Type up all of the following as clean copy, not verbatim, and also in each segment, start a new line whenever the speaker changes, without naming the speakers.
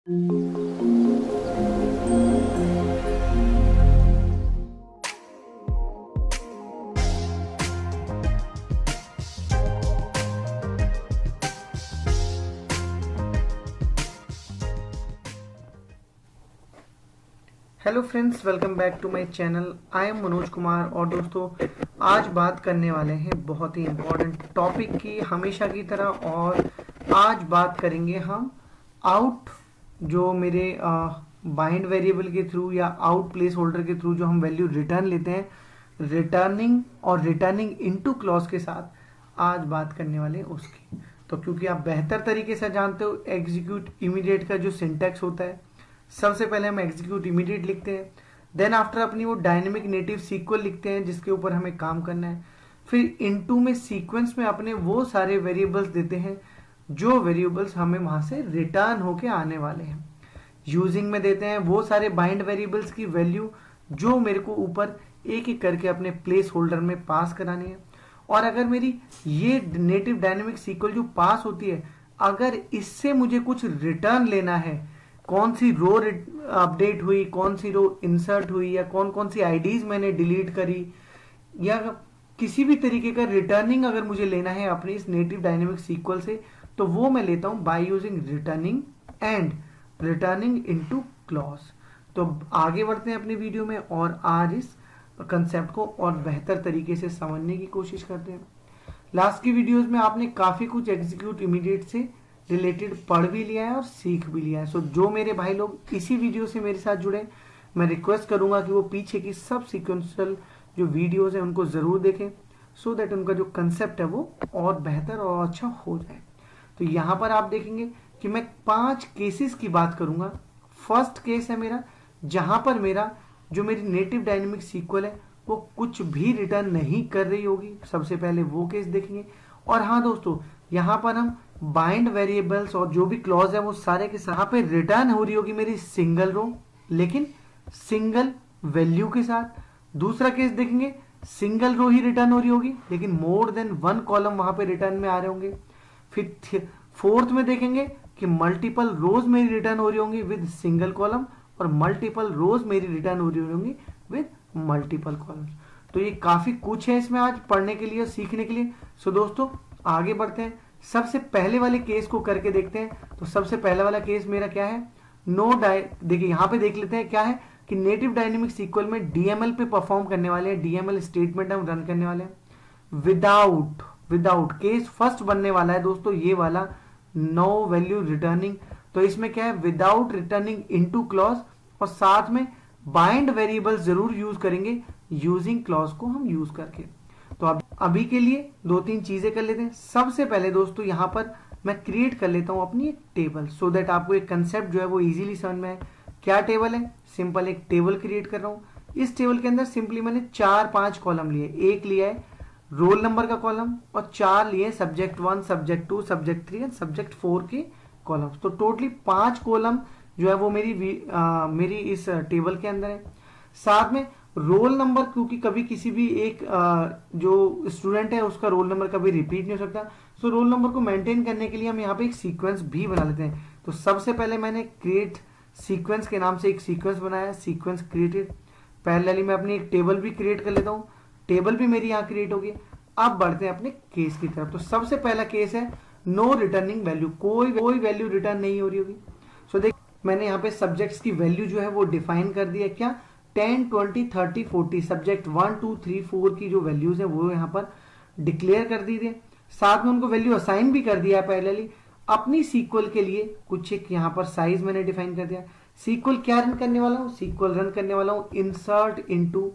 Hello friends, welcome back to my channel. I am Manoj Kumar. और दोस्तों, आज बात करने वाले हैं बहुत ही इम्पोर्टेंट टॉपिक की, हमेशा की तरह। और आज बात करेंगे हम आउट, जो मेरे बाइंड वेरिएबल के थ्रू या आउट प्लेस होल्डर के थ्रू जो हम वैल्यू रिटर्न लेते हैं, रिटर्निंग और रिटर्निंग इनटू क्लॉज के साथ आज बात करने वाले हैं उसकी। तो क्योंकि आप बेहतर तरीके से जानते हो एग्जीक्यूट इमीडिएट का जो सिंटैक्स होता है, सबसे पहले हम एग्जीक्यूट इमीडिएट लिखते हैं, देन आफ्टर अपनी वो डायनेमिक नेटिव सीक्वल लिखते हैं जिसके ऊपर हमें काम करना है। फिर इनटू में सीक्वेंस में अपने वो सारे वेरिएबल्स देते हैं जो वेरिएबल्स हमें वहां से रिटर्न होके आने वाले हैं। यूजिंग में देते हैं वो सारे बाइंड वेरिएबल्स की वैल्यू जो मेरे को ऊपर एक एक करके अपने प्लेस होल्डर में पास करानी है। और अगर मेरी ये नेटिव डायनेमिक सीक्वल जो पास होती है, अगर इससे मुझे कुछ रिटर्न लेना है, कौन सी रो अपडेट हुई, कौन सी रो इंसर्ट हुई, या कौन कौन सी आईडीज मैंने डिलीट करी, या किसी भी तरीके का रिटर्निंग अगर मुझे लेना है अपनी इस नेटिव डायनेमिक सीक्वल से, तो वो मैं लेता हूं by using returning and returning into clause. तो आगे बढ़ते हैं अपनी वीडियो में और आज इस कंसेप्ट को और बेहतर तरीके से समझने की कोशिश करते हैं। लास्ट की वीडियोस में आपने काफी कुछ एग्जीक्यूट इमीडिएट से रिलेटेड पढ़ भी लिया है और सीख भी लिया है। सो जो मेरे भाई लोग इसी वीडियो से मेरे साथ जुड़े, मैं रिक्वेस्ट करूंगा कि वो पीछे की सब सीक्वेंशियल जो वीडियोस हैं उनको जरूर देखें, सो दैट उनका जो कंसेप्ट है वो और बेहतर और अच्छा हो जाए। तो यहाँ पर आप देखेंगे कि मैं 5 केसेस की बात करूंगा। फर्स्ट केस है मेरा जहां पर मेरा जो मेरी नेटिव डायनेमिक सीक्वल है वो कुछ भी रिटर्न नहीं कर रही होगी। सबसे पहले वो केस देखेंगे। और हाँ दोस्तों, यहाँ पर हम बाइंड वेरिएबल्स और जो भी क्लॉज है वो सारे के साथ पे रिटर्न हो रही होगी मेरी सिंगल रो, लेकिन सिंगल वैल्यू के साथ। दूसरा केस देखेंगे, सिंगल रो ही रिटर्न हो रही होगी लेकिन मोर देन 1 कॉलम वहां पे रिटर्न में आ रहे होंगे। फिर फोर्थ में देखेंगे कि मल्टीपल रोज मेरी रिटर्न हो रही होंगी विद सिंगल कॉलम, और मल्टीपल रोज मेरी रिटर्न हो रही होंगी विद मल्टीपल कॉलम्स। तो ये काफी कुछ है इसमें आज पढ़ने के लिए, सीखने के लिए। सो दोस्तों, आगे बढ़ते हैं। सबसे पहले वाले केस को करके देखते हैं। तो सबसे पहला वाला केस मेरा क्या है, देखिए यहाँ पे देख लेते हैं क्या है कि नेटिव डायनेमिक सीक्वल में डीएमएल पे परफॉर्म करने वाले हैं, डीएमएल स्टेटमेंट हम रन करने वाले हैं। विदाउट केस फर्स्ट बनने वाला है दोस्तों ये वाला, नो वैल्यू रिटर्निंग। तो इसमें क्या है, विदाउट रिटर्निंग इनटू क्लॉज, और साथ में बाइंड वेरिएबल जरूर यूज करेंगे यूजिंग क्लॉज को हम यूज करके। तो अब अभी के लिए 2-3 चीजें कर लेते हैं। सबसे पहले दोस्तों यहाँ पर मैं क्रिएट कर लेता हूं अपनी एक टेबल, सो दैट आपको एक कंसेप्ट जो है वो इजीली समझ में आए। क्या टेबल है, सिंपल एक टेबल क्रिएट कर रहा हूं। इस टेबल के अंदर सिंपली मैंने 4-5 कॉलम लिए। एक लिया है रोल नंबर का कॉलम और 4 लिए subject 1, subject 2, subject 3 and subject 4 के कॉलम। तो टोटली 5 कॉलम जो है वो मेरी इस टेबल के अंदर है। साथ में रोल नंबर, क्योंकि कभी किसी भी एक जो स्टूडेंट है उसका रोल नंबर कभी रिपीट नहीं हो सकता, सो रोल नंबर को मेंटेन करने के लिए हम यहाँ पे एक सीक्वेंस भी बना लेते हैं। तो सबसे पहले मैंने क्रिएट सीक्वेंस के नाम से एक सीक्वेंस बनाया, सीक्वेंस क्रिएटेड। पैरेलली मैं अपनी एक टेबल भी क्रिएट कर लेता हूँ, टेबल भी मेरी यहाँ क्रिएट होगी। अब बढ़ते हैं अपने केस की तरफ। तो सबसे पहला केस है नो रिटर्निंग वैल्यू, कोई वैल्यू रिटर्न नहीं हो रही होगी। सो देख, मैंने यहाँ पे सब्जेक्ट्स की वैल्यू जो है वो डिफाइन कर दी है। क्या, 10, 20, 30, 40 सब्जेक्ट 1, 2, 3, 4 की जो वैल्यूज है वो यहाँ पर डिक्लेयर कर दी है। साथ में उनको वैल्यू असाइन भी कर दिया है पैरेलली। अपनी सीक्वल के लिए कुछ एक यहाँ पर साइज मैंने डिफाइन कर दिया। सीक्वल क्या रन करने वाला हूँ, सीक्वल रन करने वाला हूँ इंसर्ट इनटू,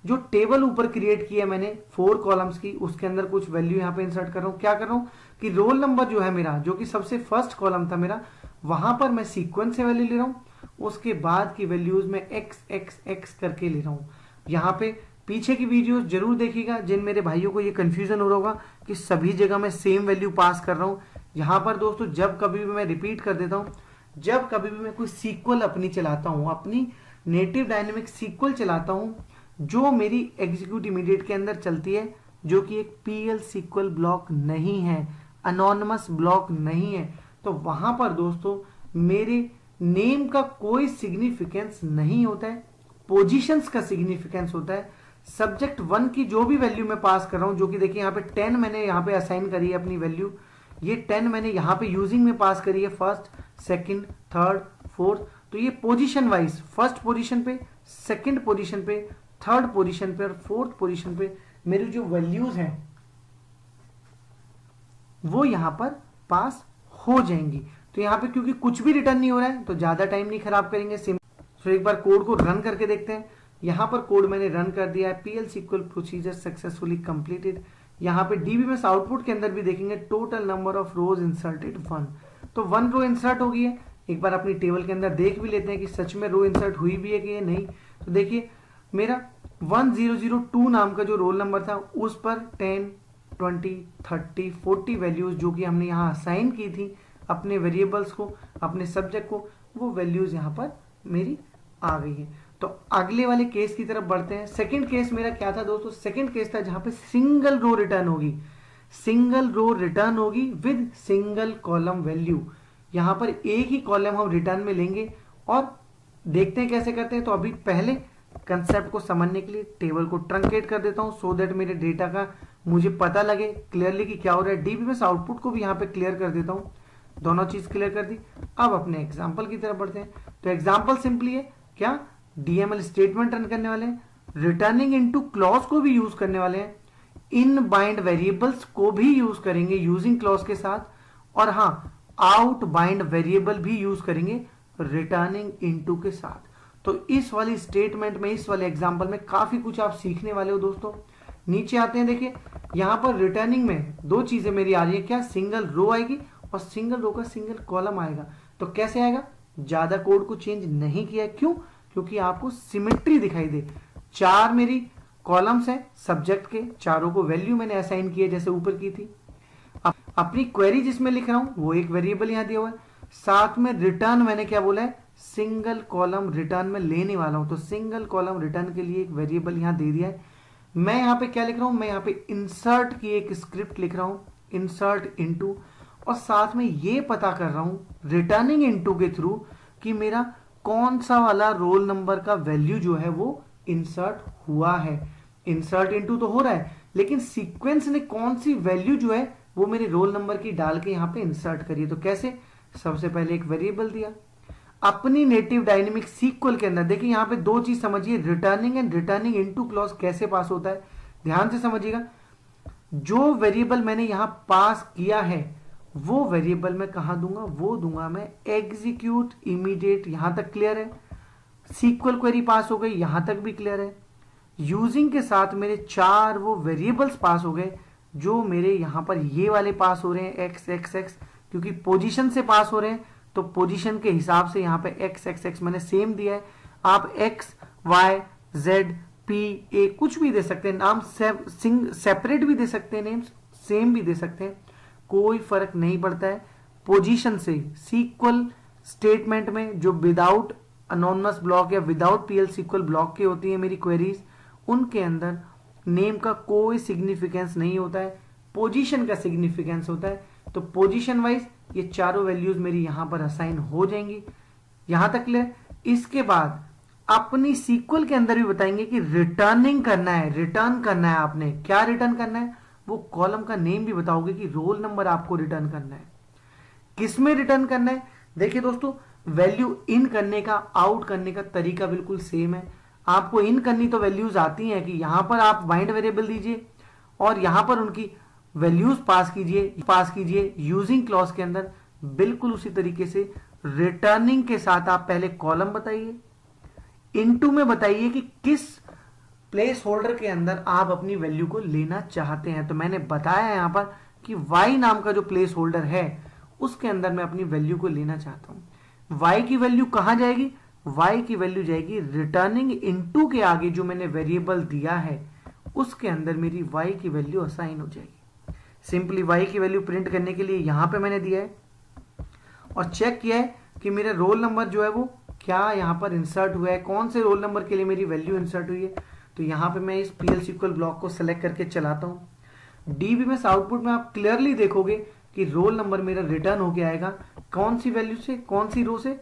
जो टेबल ऊपर क्रिएट किया है मैंने 4 कॉलम्स की, उसके अंदर कुछ वैल्यू यहाँ पे इंसर्ट कर रहा हूँ। क्या कर रहा हूँ कि रोल नंबर जो है मेरा, जो कि सबसे फर्स्ट कॉलम था मेरा, वहां पर मैं सीक्वेंस से वैल्यू ले रहा हूँ। उसके बाद की वैल्यूज में एक्स एक्स एक्स करके ले रहा हूँ। यहाँ पे पीछे की वीडियोस जरूर देखिएगा, जिन मेरे भाइयों को ये कंफ्यूजन हो रहा होगा कि सभी जगह मैं सेम वैल्यू पास कर रहा हूँ। यहाँ पर दोस्तों जब कभी भी मैं रिपीट कर देता हूँ, जब कभी भी मैं कोई सीक्वल अपनी चलाता हूँ, अपनी नेटिव डायनेमिक सीक्वल चलाता हूँ जो मेरी एग्जीक्यूट इमीडिएट के अंदर चलती है, जो कि एक पीएल सीक्वल ब्लॉक नहीं है, अनोनिमस ब्लॉक नहीं है, तो वहां पर दोस्तों मेरे नेम का कोई सिग्निफिकेंस नहीं होता है, पोजीशंस का सिग्निफिकेंस होता है। सब्जेक्ट 1 की जो भी वैल्यू मैं पास कर रहा हूं, जो कि देखिए यहाँ पे 10 मैंने यहाँ पे असाइन करी है अपनी वैल्यू, ये 10 मैंने यहाँ पे यूजिंग में पास करी है, फर्स्ट, सेकंड, थर्ड, फोर्थ। तो ये पोजीशन वाइज फर्स्ट पोजीशन पे, सेकंड पोजीशन पे, थर्ड पोजीशन पे और फोर्थ पोजीशन पे मेरी जो वैल्यूज हैं वो यहां पर पास हो जाएंगी। तो यहां पे क्योंकि कुछ भी रिटर्न नहीं हो रहा है तो ज्यादा टाइम नहीं खराब करेंगे, तो एक बार कोड को रन करके देखते हैं। यहां पर कोड मैंने रन कर दिया है, PL SQL procedure successfully completed. यहाँ पे DBMS आउटपुट के अंदर भी देखेंगे total number of rose inserted 1, तो 1 रो इंसर्ट हो गई है। एक बार अपनी टेबल के अंदर देख भी लेते हैं कि सच में रो इंसर्ट हुई भी है कि ये नहीं। तो देखिए मेरा 1002 नाम का जो रोल नंबर था उस पर 10, 20, 30, 40 वैल्यूज जो कि हमने यहाँ असाइन की थी अपने वेरिएबल्स को, अपने सब्जेक्ट को, वो वैल्यूज यहाँ पर मेरी आ गई है। तो अगले वाले केस की तरफ बढ़ते हैं। सेकंड केस मेरा क्या था दोस्तों? सेकंड केस था जहां पे सिंगल रो रिटर्न होगी, सिंगल रो रिटर्न होगी विद सिंगल कॉलम वैल्यू। यहां पर एक ही कॉलम हम रिटर्न में लेंगे और देखते हैं कैसे करते हैं। तो अभी पहले कंसेप्ट को समझने के लिए टेबल को ट्रंकेट कर देता हूं सो दैट मेरे डेटा का मुझे पता लगे क्लियरली कि क्या हो रहा है। DBMS आउटपुट को भी यहाँ पे क्लियर कर देता हूँ, दोनों चीज क्लियर कर दी। अब अपने एग्जाम्पल की तरफ बढ़ते हैं। तो एग्जाम्पल सिंपली है क्या, DML स्टेटमेंट रन करने वाले हैं, रिटर्निंग इनटू क्लॉज को भी यूज करने वाले हैं, इन बाइंड वेरिएबल्स को भी यूज करेंगे यूजिंग क्लॉज के साथ, और हाँ आउट बाइंड वेरिएबल भी यूज करेंगे रिटर्निंग इनटू के साथ। तो इस वाली स्टेटमेंट में, इस वाले एग्जाम्पल में काफी कुछ आप सीखने वाले हो दोस्तों। नीचे आते हैं, देखिए यहां पर रिटर्निंग में दो चीजें मेरी आ रही है, क्या, सिंगल रो आएगी और सिंगल रो का सिंगल कॉलम आएगा। तो कैसे आएगा? ज्यादा कोड को चेंज नहीं किया है, क्यों? क्योंकि आपको सिमेट्री दिखाई दे। 4 मेरी कॉलम्स हैं सब्जेक्ट के, चारों को वैल्यू मैंने असाइन की है जैसे ऊपर की थी। अपनी क्वेरी जिसमें लिख रहा हूं वो एक वेरिएबल यहां दिया हुआ है, साथ में रिटर्न मैंने क्या बोला है, सिंगल कॉलम रिटर्न में लेने वाला हूं। तो सिंगल कॉलम रिटर्न के लिए एक वेरिएबल यहां दे दिया है। मैं यहां पे क्या लिख रहा हूं, मैं यहां पे इंसर्ट की एक स्क्रिप्ट लिख रहा हूं, इंसर्ट इनटू, और साथ में ये पता कर रहा हूं रिटर्निंग इनटू के थ्रू कि मेरा कौन सा वाला रोल नंबर का वैल्यू जो है वो इंसर्ट हुआ है। इंसर्ट इनटू तो हो रहा है, लेकिन सीक्वेंस ने कौन सी वैल्यू जो है वो मेरे रोल नंबर की डाल के यहां पे इंसर्ट करिए। तो कैसे? सबसे पहले एक वेरिएबल दिया अपनी नेटिव डायनेमिक सीक्वल के अंदर। देखिए यहां पे दो चीज समझिए, returning and returning into clause कैसे पास होता है, ध्यान से समझिएगा। जो वेरिएबल मैंने यहां पास किया है वो वेरिएबल मैं कहां दूंगा, वो दूंगा मैं एग्जीक्यूट इमीडिएट। यहां तक क्लियर है? सीक्वल क्वेरी पास हो गई, यहां तक भी क्लियर है। यूजिंग के साथ मेरे 4 वो वेरिएबल्स पास हो गए जो मेरे यहां पर ये वाले पास हो रहे हैं, एक्स एक्स एक्स, क्योंकि पोजीशन से पास हो रहे हैं तो पोजीशन के हिसाब से यहां पे एक्स एक्स एक्स मैंने सेम दिया है। आप X Y Z P A कुछ भी दे सकते हैं, नाम सेपरेट भी दे सकते हैं, नेम्स सेम भी दे सकते हैं, कोई फर्क नहीं पड़ता है पोजीशन से। सीक्वल स्टेटमेंट में जो विदाउट अनोनिमस ब्लॉक या विदाउट PL SQL ब्लॉक की होती है मेरी क्वेरीज, उनके अंदर नेम का कोई सिग्निफिकेंस नहीं होता है, पोजीशन का सिग्निफिकेंस होता है। तो पोजीशन वाइज ये चारों वैल्यूज मेरी यहां पर असाइन हो जाएंगी, यहां तक क्लियर। इसके बाद अपनी सीक्वल के अंदर भी बताएंगे कि रिटर्निंग करना है, रिटर्न करना है, आपने क्या रिटर्न करना है, वो कॉलम का नेम भी बताओगे कि रोल नंबर आपको रिटर्न करना है, किसमें रिटर्न करना है। देखिए दोस्तों, वैल्यू इन करने का, आउट करने का तरीका बिल्कुल सेम है। आपको इन करनी तो वैल्यूज आती हैं कि यहां पर आप बाइंड वेरिएबल दीजिए और यहां पर उनकी वैल्यूज पास कीजिए यूजिंग क्लॉज के अंदर। बिल्कुल उसी तरीके से रिटर्निंग के साथ आप पहले कॉलम बताइए, इनटू में बताइए कि किस प्लेस होल्डर के अंदर आप अपनी वैल्यू को लेना चाहते हैं। तो मैंने बताया यहां पर कि y नाम का जो प्लेस होल्डर है उसके अंदर मैं अपनी वैल्यू को लेना चाहता हूं। y की वैल्यू कहां जाएगी? y की वैल्यू जाएगी रिटर्निंग इनटू के आगे जो मैंने वेरिएबल दिया है उसके अंदर मेरी y की वैल्यू असाइन हो जाएगी। सिंपली y की वैल्यू प्रिंट करने के लिए यहां पे मैंने दिया है और चेक किया है कि मेरा रोल नंबर जो है वो क्या यहां पर इंसर्ट हुआ है, कौन से रोल नंबर के लिए मेरी वैल्यू इंसर्ट हुई है। तो यहां पे मैं इस PL SQL ब्लॉक को सेलेक्ट करके चलाता हूं। DBMS आउटपुट में आप क्लियरली देखोगे कि रोल नंबर मेरा रिटर्न होके आएगा, कौन सी वैल्यू से, कौन सी रो से,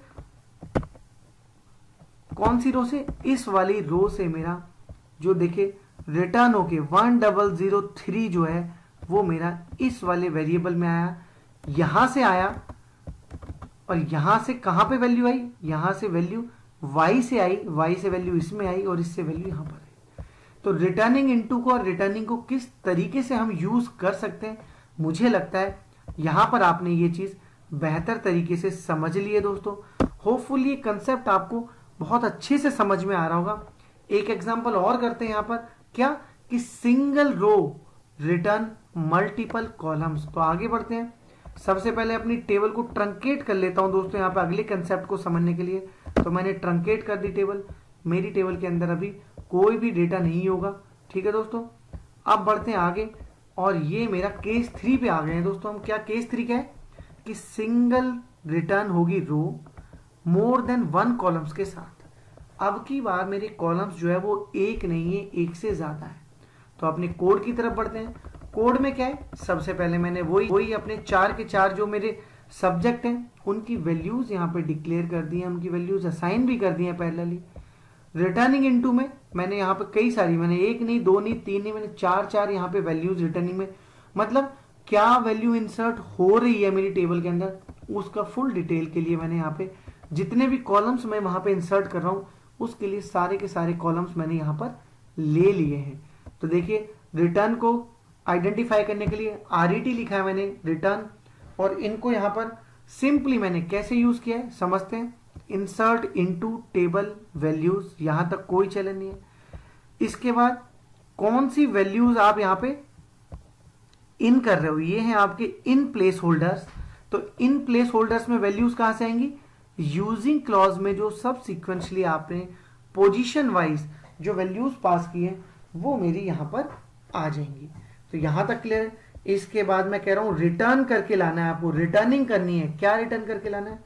कौन सी रो से, इस वाली रो से मेरा जो देखिए रिटर्न होके 1003 जो है वो मेरा इस वाले वेरिएबल में आया, यहां से आया, और यहां से कहां पे वैल्यू आई, यहां से वैल्यू y से आई, y से वैल्यू इसमें आई और इससे वैल्यू यहां पर आई। तो रिटर्निंग इनटू को और रिटर्निंग को किस तरीके से हम यूज कर सकते हैं, मुझे लगता है यहां पर आपने ये चीज बेहतर तरीके से समझ ली है दोस्तों। होपफुली ये कंसेप्ट आपको बहुत अच्छे से समझ में आ रहा होगा। एक एग्जांपल और करते हैं यहां पर, क्या कि single row return multiple columns. तो आगे बढ़ते हैं, सबसे पहले अपनी टेबल को ट्रंकेट कर लेता हूं दोस्तों यहाँ पे अगले कंसेप्ट को समझने के लिए। तो मैंने ट्रंकेट कर दी टेबल, मेरी टेबल के अंदर अभी कोई भी डेटा नहीं होगा, ठीक है दोस्तों। अब बढ़ते हैं आगे, और ये मेरा केस 3 पे आ गए हैं दोस्तों हम। क्या केस 3 क्या है कि सिंगल रिटर्न होगी रो मोर देन 1 कॉलम्स के साथ। अब की बार मेरे कॉलम्स जो है वो एक नहीं है, एक से ज्यादा है। तो अपने कोड की तरफ बढ़ते हैं। कोड में क्या है, सबसे पहले मैंने वही अपने 4 के 4 जो मेरे सब्जेक्ट हैं उनकी वैल्यूज यहाँ पे डिक्लेयर कर दी है, उनकी वैल्यूज असाइन भी कर दी है पैरेलली। रिटर्निंग इनटू में मैंने यहाँ पे कई सारी, मैंने 1 नहीं 2 नहीं 3 नहीं, मैंने 4 यहाँ पे वैल्यूज रिटर्निंग में, मतलब क्या वैल्यू इंसर्ट हो रही है मेरी टेबल के अंदर उसका फुल डिटेल के लिए मैंने यहाँ पे जितने भी कॉलम्स मैं वहां पे इंसर्ट कर रहा हूँ उसके लिए सारे के सारे कॉलम्स मैंने यहाँ पर ले लिए हैं। तो देखिए रिटर्न को आइडेंटिफाई करने के लिए RET लिखा है मैंने रिटर्न, और इनको यहां पर सिंपली मैंने कैसे यूज किया है समझते हैं। इंसर्ट इनटू टेबल वैल्यूज, यहां तक कोई चलन नहीं है। इसके बाद कौन सी वैल्यूज आप यहां पे इन कर रहे हो, ये हैं आपके इन प्लेस होल्डर्स। तो इन प्लेस होल्डर्स में वैल्यूज कहां से आएंगी, यूजिंग क्लॉज में जो सब सिक्वेंशली आपने पोजीशन वाइज जो वैल्यूज पास की है वो मेरी यहां पर आ जाएंगी। तो यहां तक क्लियर है। इसके बाद मैं कह रहा हूं रिटर्न करके लाना है आपको, रिटर्निंग करनी है। क्या रिटर्न करके लाना है,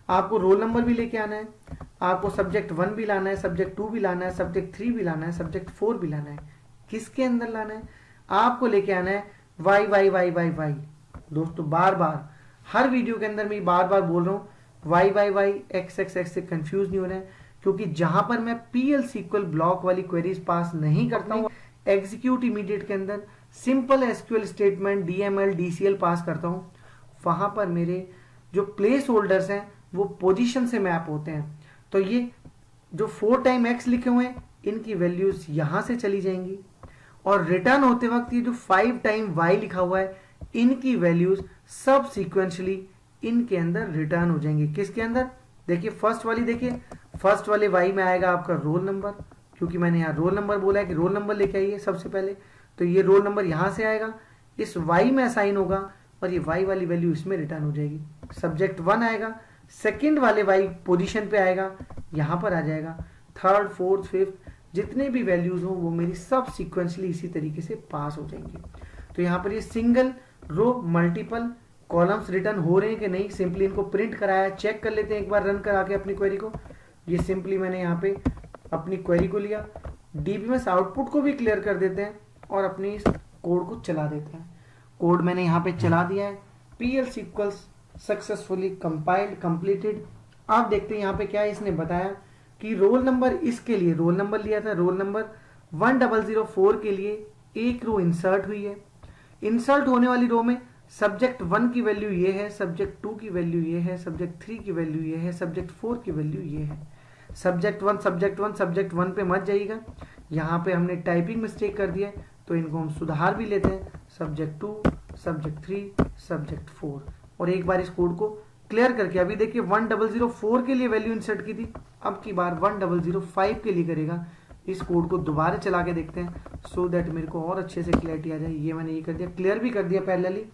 आपको रोल नंबर भी लेके आना है, आपको सब्जेक्ट 1 भी लाना है, सब्जेक्ट 2 भी लाना है, सब्जेक्ट 3 भी लाना है, सब्जेक्ट 4 भी लाना है। किसके अंदर लाना है, आपको लेके आना है Y Y Y Y Y. दोस्तों बार बार हर वीडियो के अंदर मैं बार बार बोल रहा हूं Y Y Y X X X से कंफ्यूज नहीं होना है, क्योंकि जहां पर मैं PL SQL ब्लॉक वाली क्वेरीज पास नहीं करता हूं, एग्जीक्यूट इमीडिएट के अंदर simple SQL statement DML DCL pass करता हूं, वहां पर मेरे जो प्लेस होल्डर्स हैं वो पोजीशन से मैप होते हैं। तो ये जो 4 टाइम x लिखे हुए हैं इनकी वैल्यूज यहां से चली जाएंगी, और रिटर्न होते वक्त ये जो 5 टाइम y लिखा हुआ है इनकी वैल्यूज सब सीक्वेंशली इनके अंदर रिटर्न हो जाएंगे। किसके अंदर, देखिए फर्स्ट वाली, देखिए फर्स्ट वाले y में आएगा आपका रोल नंबर, क्योंकि मैंने यहाँ रोल नंबर बोला है कि रोल नंबर लेके आइए सबसे पहले। तो ये रोल नंबर यहां से आएगा, इस y में असाइन होगा और ये y वाली वैल्यू इसमें रिटर्न हो जाएगी। सब्जेक्ट 1 आएगा, सेकंड वाले y पोजीशन पे आएगा, यहां पर आ जाएगा। थर्ड फोर्थ फिफ्थ जितने भी वैल्यूज हो वो मेरी सब सीक्वेंशली इसी तरीके से पास हो जाएंगी। तो यहाँ पर ये single row multiple columns return हो रहे हैं कि नहीं, सिंपली इनको प्रिंट कराया, चेक कर लेते हैं एक बार रन करा के अपनी क्वेरी को। ये सिंपली मैंने यहाँ पे अपनी क्वेरी को लिया, DBMS आउटपुट को भी क्लियर कर देते हैं और अपनी इस कोड को चला देते हैं। कोड मैंने यहाँ पे चला दिया है, PL SQL successfully compiled completed. आप देखते हैं यहाँ पे क्या है, इसने बताया कि रोल नंबर, इसके लिए रोल नंबर लिया था, रोल नंबर 1004 के लिए एक रो इंसर्ट हुई है। इंसर्ट होने वाली रो में सब्जेक्ट 1 की वैल्यू ये है, सब्जेक्ट 2 की वैल्यू ये है, सब्जेक्ट 3 की वैल्यू ये है, सब्जेक्ट 4 की वैल्यू ये है। सब्जेक्ट 1 पे मत जाइएगा, यहाँ पे हमने टाइपिंग मिस्टेक कर दिया है तो इनको हम सुधार भी लेते हैं। सब्जेक्ट 2, सब्जेक्ट 3, सब्जेक्ट 4, और एक बार इस कोड को क्लियर करके, अभी देखिए 1004 के लिए वैल्यू इंसर्ट की थी, अब की बार 1005 के लिए करेगा। इस कोड को दोबारा चला के देखते हैं सो दैट मेरे को और अच्छे से क्लैरिटी आ जाए। ये मैंने ये कर दिया, क्लियर भी कर दिया पैरेलली।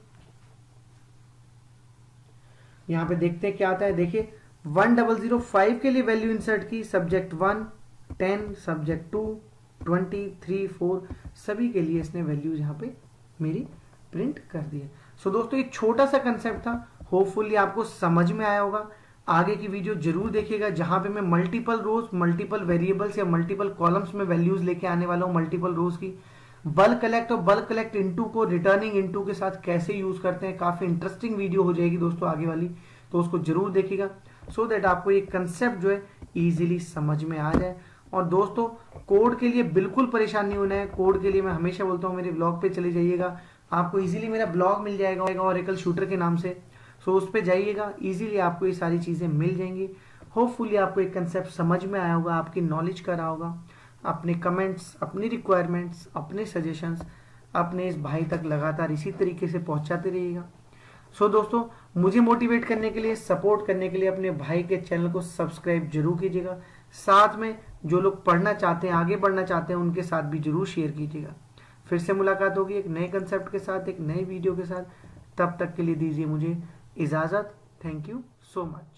यहाँ पे देखते हैं क्या आता है, देखिए 1005 के लिए वैल्यू इंसर्ट की, सब्जेक्ट 1 10, सब्जेक्ट 2 20, 3, 4 सभी के लिए इसने वैल्यूज यहाँ पे मेरी प्रिंट कर दी है। सो दोस्तों एक छोटा सा कंसेप्ट था, होपफुली आपको समझ में आया होगा। आगे की वीडियो जरूर देखिएगा जहां पे मैं मल्टीपल रोज, मल्टीपल वेरिएबल्स या मल्टीपल कॉलम्स में वैल्यूज लेके आने वाला हूं, मल्टीपल रोज की। बल्क कलेक्ट और बल्क कलेक्ट इनटू को रिटर्निंग इनटू के साथ कैसे यूज करते हैं, काफी इंटरेस्टिंग वीडियो हो जाएगी दोस्तों आगे वाली, तो उसको जरूर देखिएगा सो दैट आपको ये कंसेप्ट जो है इजीली समझ में आ जाए। और दोस्तों कोड के लिए बिल्कुल परेशान नहीं होना है। कोड के लिए मैं हमेशा बोलता हूँ मेरे ब्लॉग पे चले जाइएगा, आपको इजीली मेरा ब्लॉग मिल जाएगा ओरेकल शूटर के नाम से। सो उस पर जाइएगा, इजीली आपको ये सारी चीज़ें मिल जाएंगी। होपफुली आपको एक कंसेप्ट समझ में आया होगा, आपकी नॉलेज का रहा होगा। अपने कमेंट्स, अपनी रिक्वायरमेंट्स, अपने सजेशंस अपने इस भाई तक लगातार इसी तरीके से पहुंचाते रहिएगा। सो दोस्तों मुझे मोटिवेट करने के लिए, सपोर्ट करने के लिए अपने भाई के चैनल को सब्सक्राइब जरूर कीजिएगा। साथ में जो लोग पढ़ना चाहते हैं, आगे बढ़ना चाहते हैं, उनके साथ भी जरूर शेयर कीजिएगा। फिर से मुलाकात होगी एक नए कंसेप्ट के साथ, एक नए वीडियो के साथ। तब तक के लिए दीजिए मुझे इजाज़त। Thank you so much.